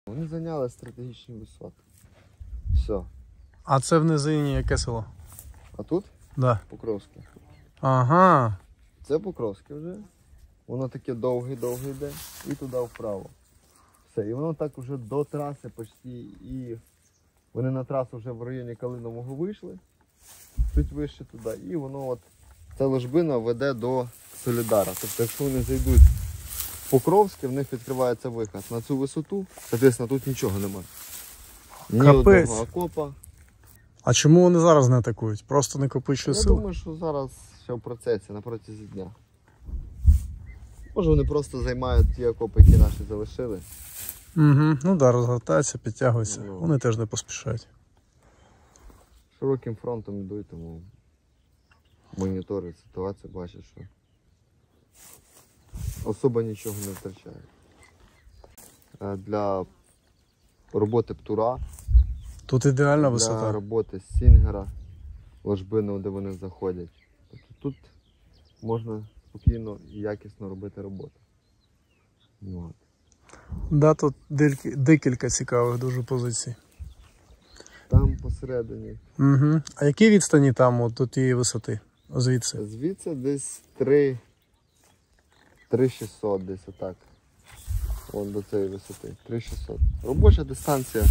Вони зайняли стратегічні висоти. Все. А це в низині яке село? А тут? Да. Покровське. Ага. Це Покровське вже. Воно таке довге йде і туди вправо. Все. І воно так вже до траси почти. І вони на трасу вже в районі Калинового вийшли. Чуть вище туди. І воно от, ця ложбина веде до Солідара. Тобто, якщо вони зайдуть в Покровське, в них відкривається вихід на цю висоту. Соответственно, тут нічого немає. Ні Капець. одного окопа. А чому вони зараз не атакують? Просто не накопичують Я сил? думаю, що зараз все в процесі, на протязі дня. Може вони просто займають ті окопи, які наші залишили. Угу. Ну да, розгортаються, підтягуються. Ну. Вони теж не поспішають. Широким фронтом йдуть, тому моніторять ситуацію, бачать, що особо нічого не втрачають. Для роботи птура, Тут ідеальна для висота. роботи сінгера, ложбину, де вони заходять. Тобто тут можна спокійно і якісно робити роботу. От. Да, тут декілька цікавих дуже позицій. Там посередині. Угу. А які відстані там от, до тієї висоти? Звідси? Звідси десь 3600 десь отак. Вон до цієї висоти. 3600. Робоча дистанція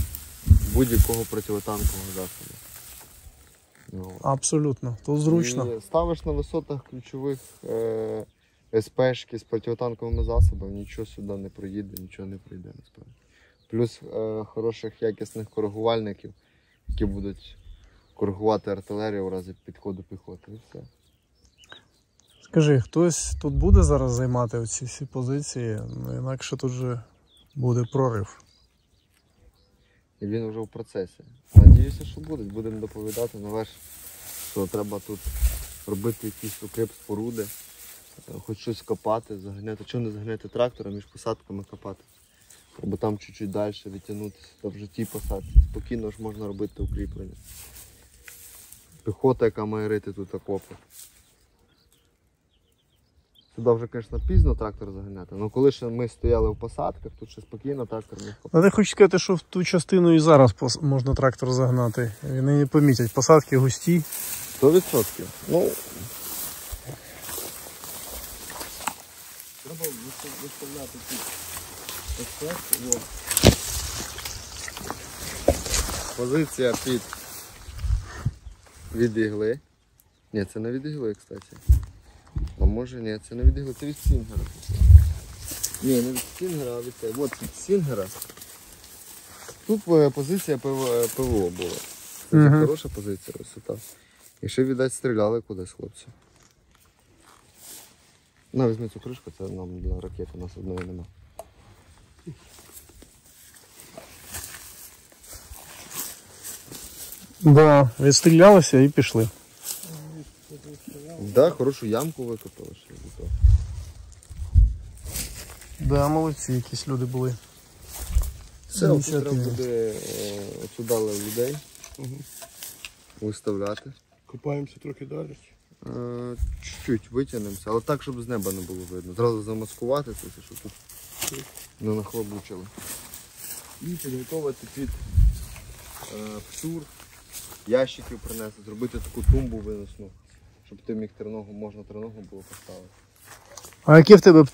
будь-якого противотанкового засобу. Ну, Абсолютно. Тут зручно. і ставиш на висотах ключових СПшки з противотанковими засобами, нічого сюди не проїде, нічого не пройде насправді. Плюс хороших якісних коригувальників, які будуть коригувати артилерію в разі підходу піхоти. І все. Скажи, хтось тут буде зараз займати оці всі позиції? Ну, інакше тут же буде прорив. І він вже в процесі. Надіюся, що будуть. Будемо доповідати наверх, що треба тут робити якийсь укріп споруди, хоч щось копати, заганяти. Чого не заганяти трактора, між посадками копати? Або там чуть-чуть далі відтягнутися, та в житті посадці. Спокійно ж можна робити укріплення. Піхота, яка має рити тут окопи. Сюди вже, звісно, пізно трактор заганяти, але коли ще ми стояли в посадках, тут ще спокійно трактор міг копати. Ну, ти хочеш сказати, що в ту частину і зараз можна трактор загнати. Вони не помітять. Посадки густі. 100%. Ну, треба виставляти тут експерт. Позиція від ігли. Ні, це не від ігли, кстати. А може ні, це не від ігли, це від сінгера. Ні, не від сінгера, а від цього. От від сінгера. Тут позиція ПВО була. Це хороша позиція, висота. І ще, віддать, стріляли кудись хлопці. На, візьми цю кришку, це нам для ракети, у нас одної нема. Да, відстрілялися і пішли. Да, хорошу ямку викопали ще до того. Да, молодці якісь люди були. Все, тут треба буде отсюдали людей виставляти. Копаємося трохи далі. Чуть-чуть витягнемося, але так, щоб з неба не було видно. Зразу замаскувати це, щоб тут не нахлобучили. І підготувати під птур, ящиків принести, зробити таку тумбу виносну, щоб ти міг можна триногу було поставити. А які в тебе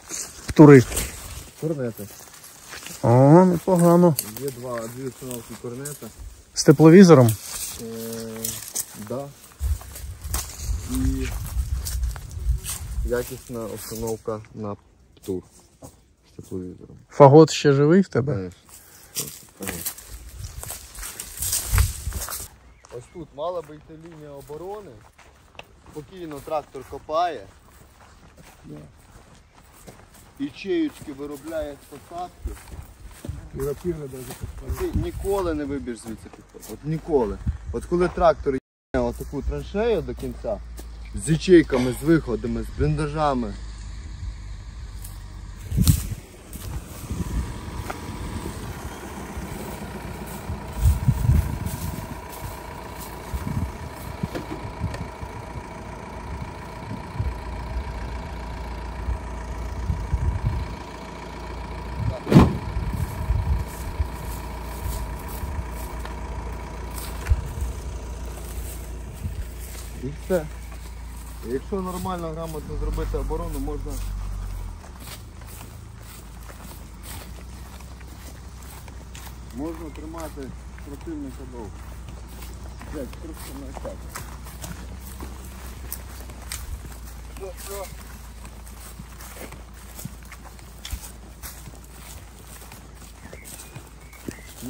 птури? Корнети. О, непогано. Є дві установки корнета. З тепловізором? Да. І якісна установка на птур з тепловізором. Фагот ще живий в тебе? Конечно. Ось тут мала би йти лінія оборони. Спокійно трактор копає. Ячеючки виробляє з посадки. І рапірно навіть. Ти ніколи не вибіж звідси підход. От ніколи. От коли трактор є отаку траншею до кінця, з ячейками, з виходами, з бліндажами. І все. Якщо нормально, грамотно зробити оборону, можна тримати противника довго. Блять, трошки на так.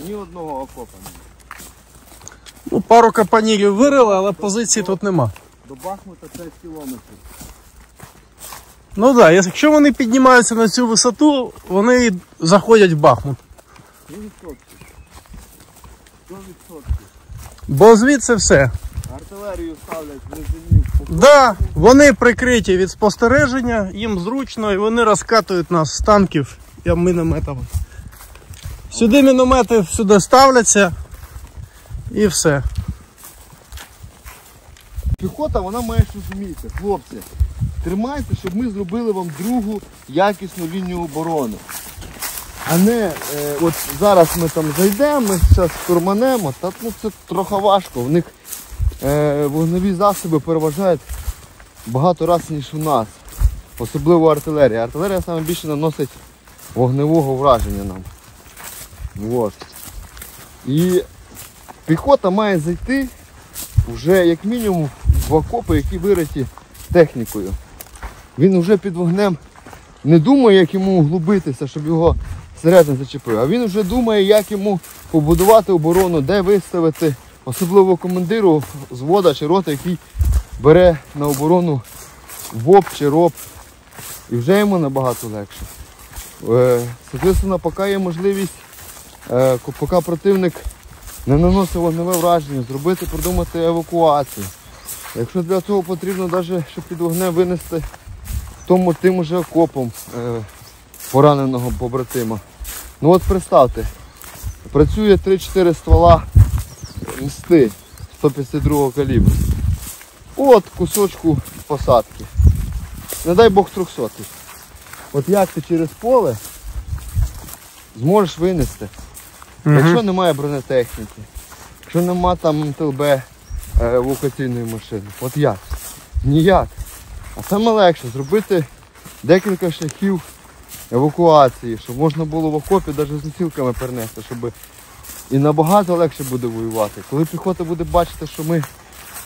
Ні одного окопа немає. Ну, пару капанірів вирили, але позицій тут нема. До Бахмута 5 кілометрів. Ну так, да, якщо вони піднімаються на цю висоту, вони заходять в Бахмут. 100%. 100%. Бо звідси все. Артилерію ставлять в низині. Да, вони прикриті від спостереження, їм зручно і вони розкатують нас з танків і мінометами. Сюди міномети сюди ставляться і все. Піхота, вона має щось вміти. Хлопці, тримайте, щоб ми зробили вам другу якісну лінію оборони. А не, от зараз ми там зайдемо, ми зараз штурманемо, та ну, це трохи важко. В них вогневі засоби переважають багато разів, ніж у нас. Особливо артилерія. Артилерія саме більше наносить вогневого враження нам. От. І піхота має зайти вже як мінімум в окопи, які вириті технікою. Він вже під вогнем не думає, як йому углубитися, щоб його снаряд не зачепив, а він вже думає, як йому побудувати оборону, де виставити, особливо командиру взвода чи роти, який бере на оборону ВОП чи РОП. І вже йому набагато легше. Соответственно, поки є можливість, поки противник не наносить вогневе враження, зробити, продумати евакуацію. Якщо для цього потрібно, навіть щоб під вогнем винести тим же окопом пораненого побратима. Ну от представте, працює 3-4 ствола мсти 152 калібру. От кусочку посадки. Не дай Бог 300. От як ти через поле зможеш винести? Якщо немає бронетехніки, якщо немає там МТЛБ евакуаційної машини. От як? Ніяк. А саме легше зробити декілька шляхів евакуації, щоб можна було в окопі навіть з носілками перенести, щоб і набагато легше буде воювати. Коли піхота буде бачити, що ми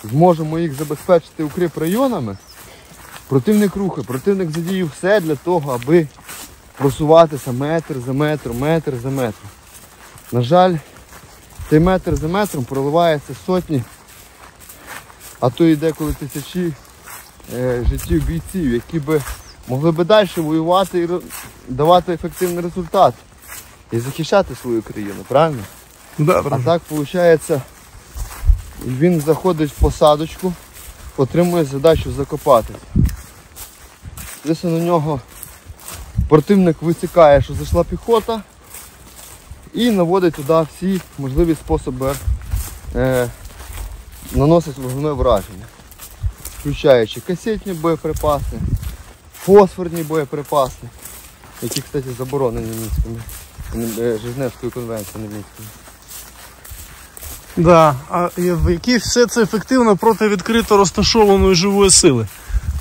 зможемо їх забезпечити укріп районами, противник рухає, противник задіє все для того, аби просуватися метр за метром, метр за метром. На жаль, цей метр за метром проливається сотні, а то і деколи тисячі життів бійців, які би могли би далі воювати і давати ефективний результат. І захищати свою країну, правильно? Да, а так виходить, він заходить в посадочку, отримує задачу закопатися. Звісно, на нього противник висікає, що зайшла піхота, і наводить туди всі можливі способи наносити вогневе враження. Включаючи касетні боєприпаси, фосфорні боєприпаси, які, кстати, заборонені Женевською конвенцією Мінською. Да. А в якій все це ефективно проти відкрито розташованої живої сили.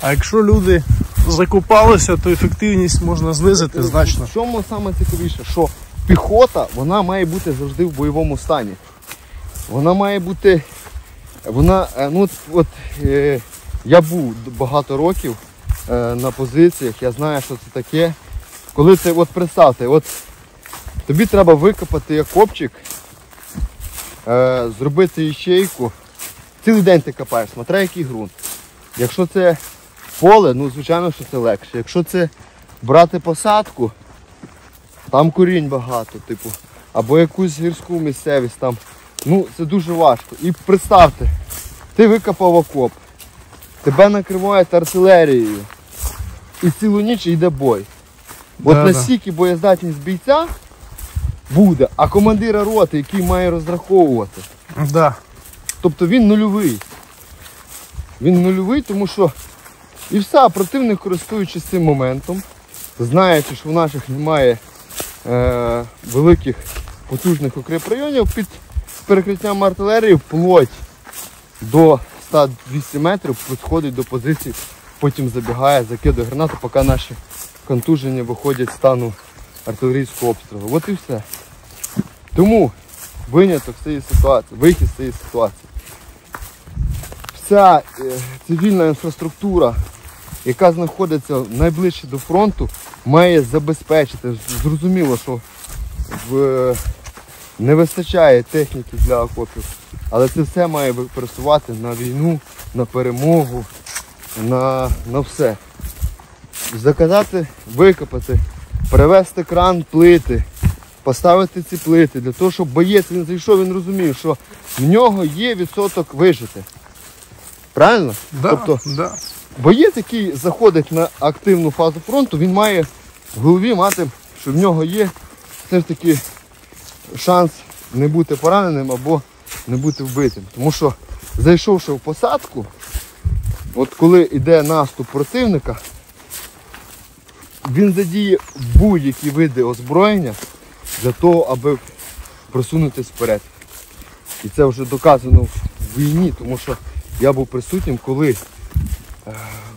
А якщо люди закопалися, то ефективність можна знизити значно. В чому саме цікавіше, що піхота, вона має бути завжди в бойовому стані. Вона має бути, я був багато років на позиціях, я знаю, що це таке. Коли це, от представте, от тобі треба викопати окопчик, зробити ячейку, цілий день ти копаєш, смотря який ґрунт. Якщо це поле, ну звичайно, що це легше. Якщо це брати посадку, там корінь багато, типу, або якусь гірську місцевість там, ну це дуже важко. І представте, ти викопав окоп, тебе накривають артилерією, і цілу ніч йде бой. От настільки боєздатність бійця буде, а командира роти, який має розраховувати. Да. Тобто він нульовий. Він нульовий, тому що і все, противник, користуючись цим моментом, знаючи, що в наших немає великих потужних укріп районів, під перекриттям артилерії вплоть до 100-200 метрів підходить до позиції, потім забігає, закидує гранату, поки наші контужені виходять з стану артилерійського обстрілу. От і все. Тому виняток з цієї ситуації, вихід з цієї ситуації. Вся цивільна інфраструктура, яка знаходиться найближче до фронту, має забезпечити. Зрозуміло, що не вистачає техніки для окопів, але це все має використовувати на війну, на перемогу, на все. Заказати, викопати, перевести кран, плити, поставити ці плити, для того, щоб боєць, він зайшов, він розумів, що в нього є відсоток вижити. Правильно? Да, Тобто, да. боєць, який заходить на активну фазу фронту, він має в голові мати, що в нього є все ж таки шанс не бути пораненим або не бути вбитим. Тому що, зайшовши в посадку, от коли йде наступ противника, він задіє будь-які види озброєння для того, аби просунутися вперед. І це вже доказано в війні, тому що я був присутнім, коли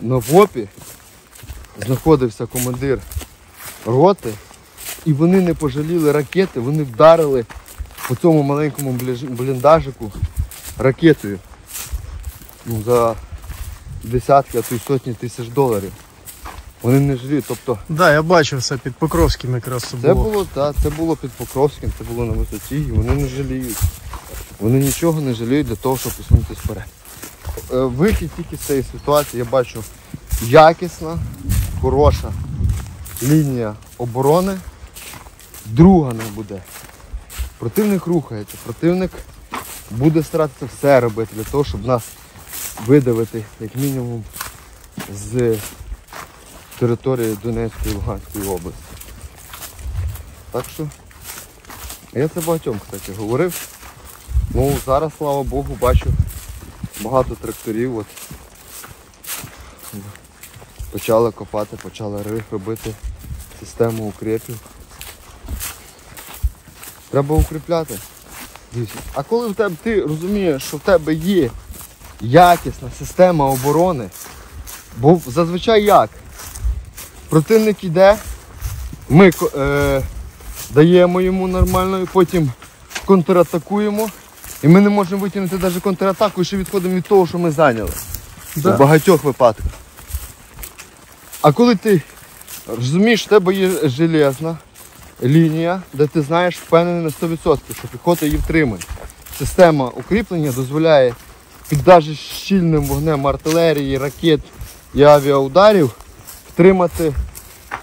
на ВОПі знаходився командир роти, і вони не пожаліли ракети, вони вдарили по цьому маленькому бліндажику ракетою за десятки, а то й сотні тисяч доларів. Вони не жаліють. Тобто, Да, я бачив це під Покровським якраз це це було. було, це було під Покровським, це було на висоті, і вони не жаліють. Вони нічого не жаліють для того, щоб посунутися вперед. Вихід тільки з цієї ситуації, я бачу, якісна, хороша лінія оборони. Друга не буде. Противник рухається, противник буде старатися все робити для того, щоб нас видавити, як мінімум, з території Донецької і Луганської області. Так що, я це багатьом, кстати, говорив. Ну, зараз, слава Богу, бачу багато тракторів. От. Почали копати, почали робити систему укріпів. Треба укріпляти. А коли в тебе, ти розумієш, що в тебе є якісна система оборони, бо зазвичай як? Противник йде, ми даємо йому нормально, і потім контратакуємо, і ми не можемо витягнути навіть контратаку, і ще відходимо від того, що ми зайняли. Да. В багатьох випадках. А коли ти розумієш, в тебе є железна лінія, де ти знаєш, впевнений на 100%, що піхота її втримає. Система укріплення дозволяє під навіть щільним вогнем артилерії, ракет і авіаударів втримати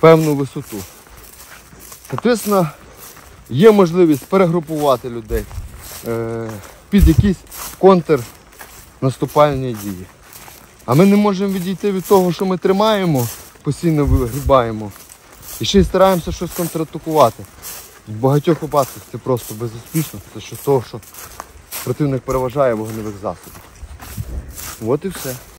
певну висоту. Соответственно, є можливість перегрупувати людей під якісь контрнаступальні дії. А ми не можемо відійти від того, що ми тримаємо, постійно вигрібаємо, і ще й стараємося щось контратакувати. В багатьох випадках це просто безуспішно, це що того, що противник переважає вогневих засобів. От і все.